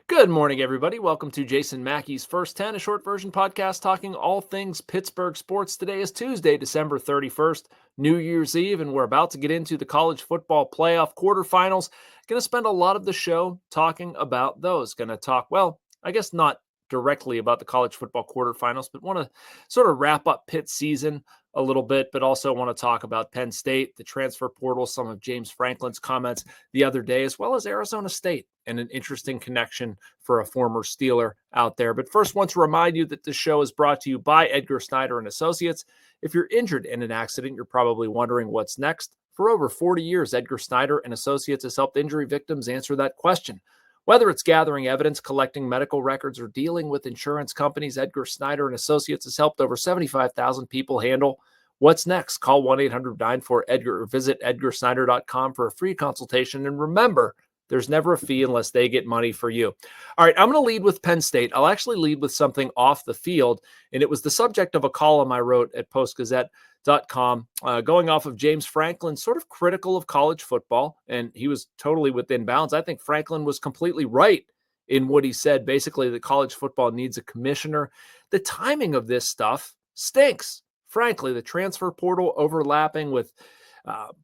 Good morning, everybody. Welcome to Jason Mackey's First 10, a short version podcast talking all things Pittsburgh sports. Today is Tuesday, December 31st, New Year's Eve, and we're about to get into the college football playoff quarterfinals. Going to spend a lot of the show talking about those. Going to talk, well, I guess not directly about the college football quarterfinals, but want to sort of wrap up Pitt season a little bit, but also want to talk about Penn State, the transfer portal, some of James Franklin's comments the other day, as well as Arizona State, and an interesting connection for a former Steeler out there. But first, want to remind you that this show is brought to you by Edgar Snyder and Associates. If you're injured in an accident, you're probably wondering what's next. For over 40 years, Edgar Snyder and Associates has helped injury victims answer that question. Whether it's gathering evidence, collecting medical records, or dealing with insurance companies, Edgar Snyder and Associates has helped over 75,000 people handle what's next. Call 1-800-94-EDGAR or visit edgarsnyder.com for a free consultation. And remember, there's never a fee unless they get money for you. All right, I'm going to lead with Penn State. I'll actually lead with something off the field, and it was the subject of a column I wrote at Post-Gazette.com, going off of James Franklin, sort of critical of college football, and he was totally within bounds. I think Franklin was completely right in what he said, basically that college football needs a commissioner. The timing of this stuff stinks. Frankly, the transfer portal overlapping with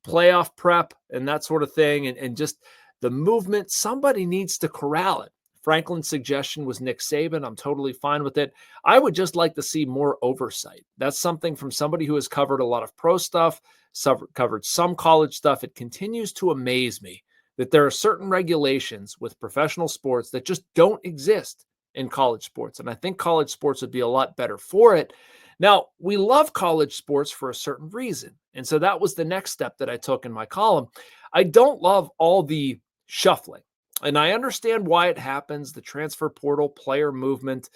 playoff prep and that sort of thing, and just the movement, somebody needs to corral it. Franklin's suggestion was Nick Saban. I'm totally fine with it. I would just like to see more oversight. That's something from somebody who has covered a lot of pro stuff, covered some college stuff. It continues to amaze me that there are certain regulations with professional sports that just don't exist in college sports. And I think college sports would be a lot better for it. Now, we love college sports for a certain reason. And so that was the next step that I took in my column. I don't love all the shuffling. And I understand why it happens, the transfer portal, player movement.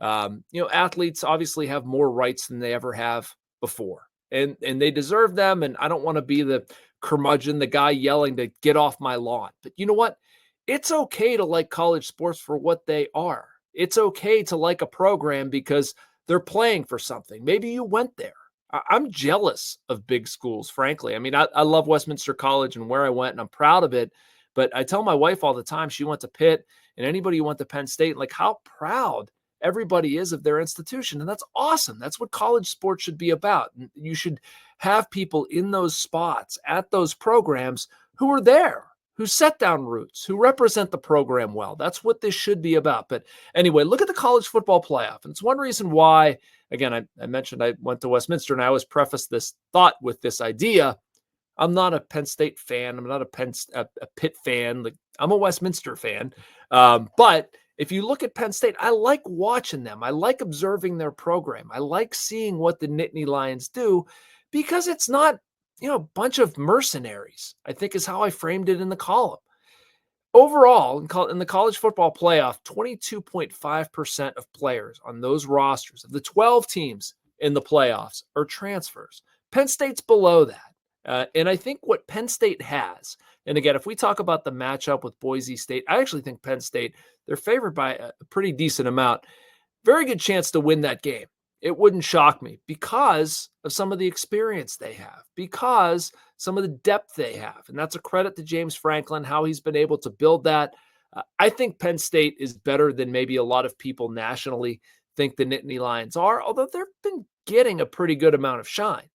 Athletes obviously have more rights than they ever have before. And they deserve them. And I don't want to be the curmudgeon, the guy yelling to get off my lawn. But you know what? It's okay to like college sports for what they are. It's okay to like a program because they're playing for something. Maybe you went there. I'm jealous of big schools, frankly. I mean, I love Westminster College and where I went, and I'm proud of it. But I tell my wife all the time, she went to Pitt, and anybody who went to Penn State, like how proud everybody is of their institution. And that's awesome. That's what college sports should be about. You should have people in those spots at those programs who are there, who set down roots, who represent the program well. That's what this should be about. But anyway, look at the college football playoff. And it's one reason why, again, I mentioned I went to Westminster, and I always preface this thought with this idea. I'm not a Penn State fan. I'm not a Pitt fan. Like, I'm a Westminster fan. But if you look at Penn State, I like watching them. I like observing their program. I like seeing what the Nittany Lions do because it's not, a bunch of mercenaries, I think is how I framed it in the column. Overall, in the college football playoff, 22.5% of players on those rosters of the 12 teams in the playoffs are transfers. Penn State's below that. And I think what Penn State has, and again, if we talk about the matchup with Boise State, I actually think Penn State, they're favored by a pretty decent amount. Very good chance to win that game. It wouldn't shock me because of some of the experience they have, because some of the depth they have. And that's a credit to James Franklin, how he's been able to build that. I think Penn State is better than maybe a lot of people nationally think the Nittany Lions are, although they've been getting a pretty good amount of shine.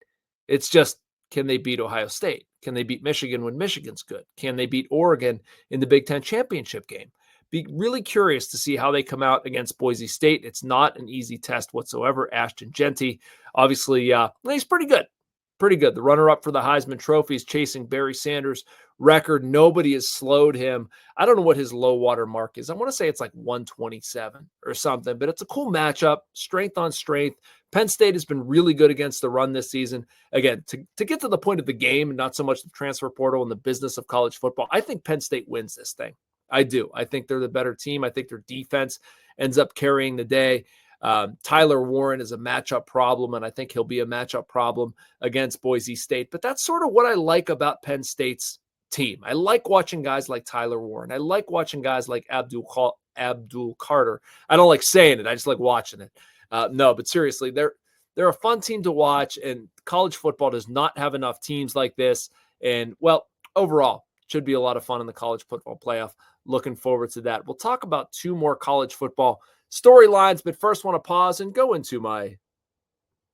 It's just, can they beat Ohio State? Can they beat Michigan when Michigan's good? Can they beat Oregon in the Big Ten championship game? Be really curious to see how they come out against Boise State. It's not an easy test whatsoever. Ashton Jeanty, obviously, he's pretty good. Pretty good. The runner-up for the Heisman Trophy is chasing Barry Sanders' record. Nobody has slowed him. I don't know what his low water mark is. I want to say it's like 127 or something, but it's a cool matchup, strength on strength. Penn State has been really good against the run this season. Again, to get to the point of the game and not so much the transfer portal and the business of college football, I think Penn State wins this thing. I do. I think they're the better team. I think their defense ends up carrying the day. Tyler Warren is a matchup problem, and I think he'll be a matchup problem against Boise State. But that's sort of what I like about Penn State's team. I like watching guys like Tyler Warren. I like watching guys like Abdul Carter. I don't like saying it. I just like watching it. No, but seriously, they're a fun team to watch, and college football does not have enough teams like this. And, well, overall, should be a lot of fun in the college football playoff. looking forward to that. We'll talk about 2 more college football storylines, but first want to pause and go into my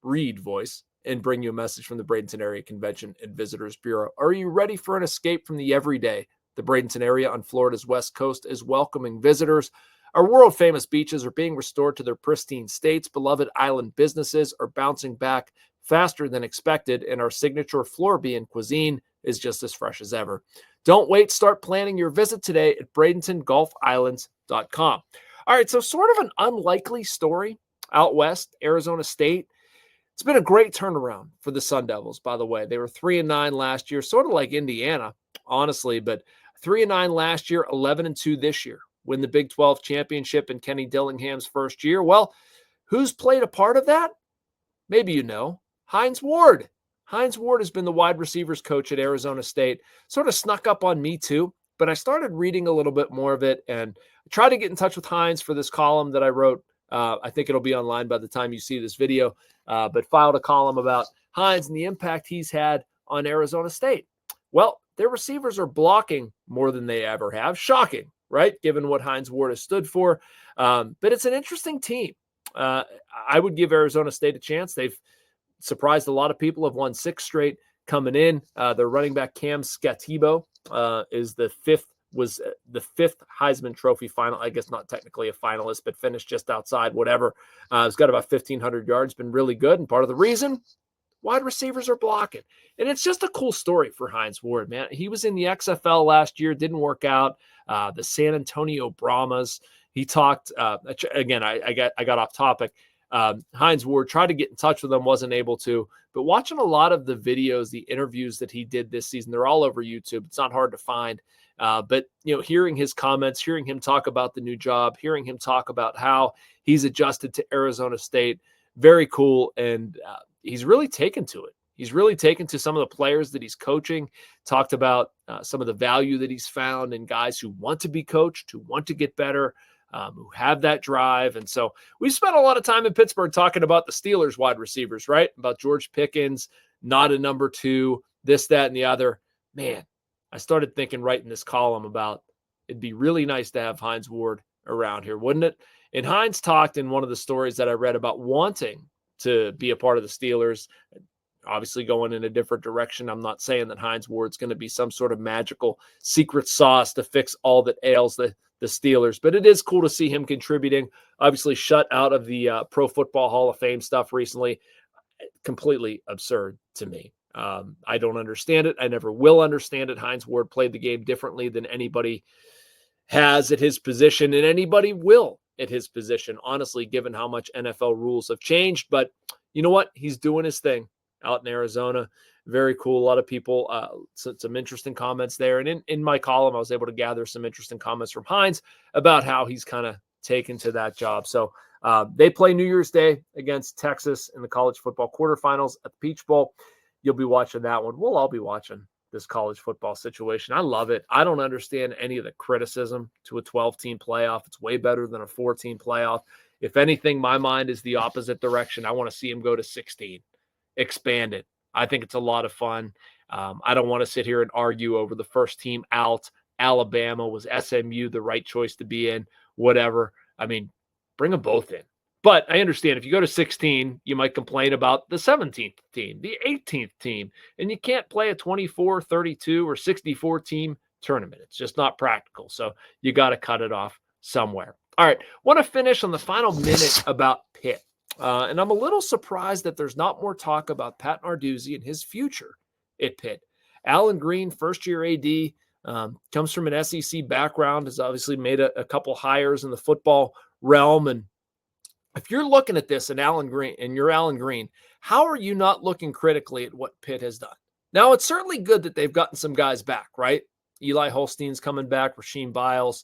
Reed voice and bring you a message from the Bradenton Area Convention and Visitors Bureau. Are you ready for an escape from the everyday? The Bradenton area on Florida's west coast is welcoming visitors. Our world-famous beaches are being restored to their pristine states. Beloved island businesses are bouncing back faster than expected, and our signature Floridian cuisine is just as fresh as ever. Don't wait. Start planning your visit today at BradentonGolfIslands.com. All right, so sort of an unlikely story out west, Arizona State. It's been a great turnaround for the Sun Devils, by the way. They were 3-9 last year, sort of like Indiana, honestly, but 3-9 last year, 11-2 this year. Win the Big 12 championship in Kenny Dillingham's first year. Well, who's played a part of that? Maybe you know. Hines Ward. Hines Ward has been the wide receivers coach at Arizona State. Sort of snuck up on me too, but I started reading a little bit more of it and tried to get in touch with Hines for this column that I wrote. I think it'll be online by the time you see this video, but filed a column about Hines and the impact he's had on Arizona State. Well, their receivers are blocking more than they ever have. Shocking, right? Given what Hines Ward has stood for. But it's an interesting team. I would give Arizona State a chance. They've surprised a lot of people, have won 6 straight coming in. Their running back Cam Scatibo was the fifth Heisman Trophy final. I guess not technically a finalist, but finished just outside, whatever. He's got about 1,500 yards, been really good. And part of the reason, wide receivers are blocking. And it's just a cool story for Hines Ward, man. He was in the XFL last year, didn't work out. The San Antonio Brahmas. He talked, again, I got off topic. Hines Ward tried to get in touch with him, wasn't able to. But watching a lot of the videos, the interviews that he did this season, they're all over YouTube. It's not hard to find. But, hearing his comments, hearing him talk about the new job, hearing him talk about how he's adjusted to Arizona State, very cool. And he's really taken to it. He's really taken to some of the players that he's coaching, talked about some of the value that he's found in guys who want to be coached, who want to get better, who have that drive. And so we spent a lot of time in Pittsburgh talking about the Steelers wide receivers, right? About George Pickens, not a number 2, this, that, and the other. Man, I started thinking right in this column about it'd be really nice to have Hines Ward around here, wouldn't it? And Hines talked in one of the stories that I read about wanting to be a part of the Steelers, obviously going in a different direction. I'm not saying that Hines Ward's going to be some sort of magical secret sauce to fix all that ails the Steelers, but it is cool to see him contributing. Obviously shut out of the Pro Football Hall of Fame stuff recently. Completely absurd to me. I don't understand it. I never will understand it. Hines Ward played the game differently than anybody has at his position, and anybody will at his position, honestly, given how much NFL rules have changed. But you know what? He's doing his thing out in Arizona. Very cool. A lot of people, some interesting comments there. And in my column, I was able to gather some interesting comments from Hines about how he's kind of taken to that job. So they play New Year's Day against Texas in the college football quarterfinals at the Peach Bowl. You'll be watching that one. We'll all be watching this college football situation. I love it. I don't understand any of the criticism to a 12-team playoff. It's way better than a 4-team playoff. If anything, my mind is the opposite direction. I want to see him go to 16, expand it. I think it's a lot of fun. I don't want to sit here and argue over the first team out. Alabama, was SMU the right choice to be in? Whatever. I mean, bring them both in. But I understand if you go to 16, you might complain about the 17th team, the 18th team, and you can't play a 24, 32, or 64 team tournament. It's just not practical. So you got to cut it off somewhere. All right. Want to finish on the final minute about Pitt. And I'm a little surprised that there's not more talk about Pat Narduzzi and his future at Pitt. Alan Green, first-year AD, comes from an SEC background, has obviously made a couple hires in the football realm. And if you're looking at this and you're Alan Green, how are you not looking critically at what Pitt has done? Now, it's certainly good that they've gotten some guys back, right? Eli Holstein's coming back, Rasheem Biles,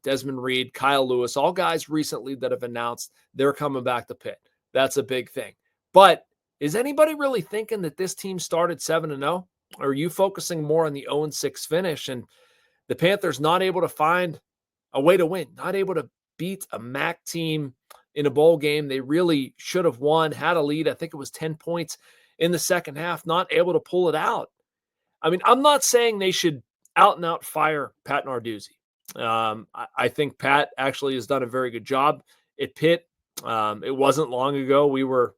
Desmond Reed, Kyle Lewis, all guys recently that have announced they're coming back to Pitt. That's a big thing. But is anybody really thinking that this team started 7-0? Or are you focusing more on the 0-6 finish and the Panthers not able to find a way to win, not able to beat a MAC team in a bowl game they really should have won, had a lead. I think it was 10 points in the second half, not able to pull it out. I mean, I'm not saying they should out and out fire Pat Narduzzi. I think Pat actually has done a very good job at Pitt. It wasn't long ago we were,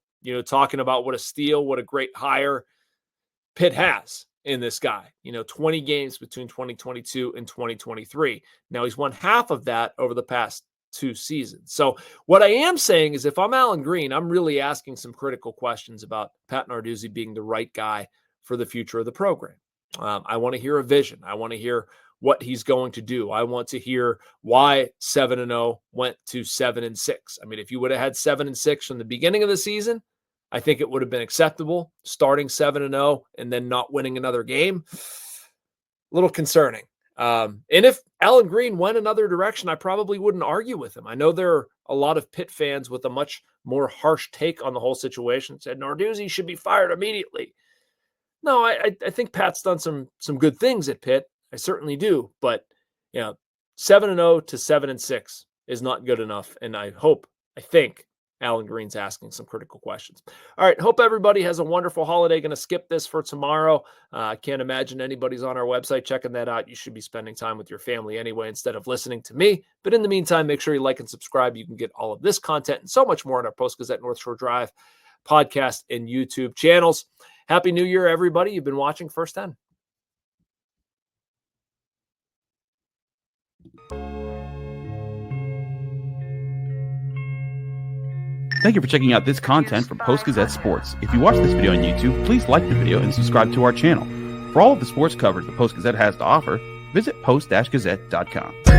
talking about what a steal, what a great hire Pitt has in this guy. 20 games between 2022 and 2023. Now he's won half of that over the past 2 seasons. So what I am saying is if I'm Alan Green, I'm really asking some critical questions about Pat Narduzzi being the right guy for the future of the program. I want to hear a vision. I want to hear what he's going to do. I want to hear why 7-0 went to 7-6. I mean, if you would have had 7-6 from the beginning of the season, I think it would have been acceptable. Starting 7-0 and then not winning another game, a little concerning. And if Alan Green went another direction, I probably wouldn't argue with him. I know there are a lot of Pitt fans with a much more harsh take on the whole situation. Said Narduzzi should be fired immediately. No, I think Pat's done some good things at Pitt. I certainly do. But 7-0 to 7-6 is not good enough. And I think Alan Green's asking some critical questions. All right. Hope everybody has a wonderful holiday. Going to skip this for tomorrow. I can't imagine anybody's on our website checking that out. You should be spending time with your family anyway, instead of listening to me. But in the meantime, make sure you like and subscribe. You can get all of this content and so much more on our Post-Gazette North Shore Drive podcast and YouTube channels. Happy New Year, everybody. You've been watching First 10. Thank you for checking out this content from Post-Gazette Sports. If you watch this video on YouTube, please like the video and subscribe to our channel. For all of the sports coverage the Post-Gazette has to offer, visit post-gazette.com.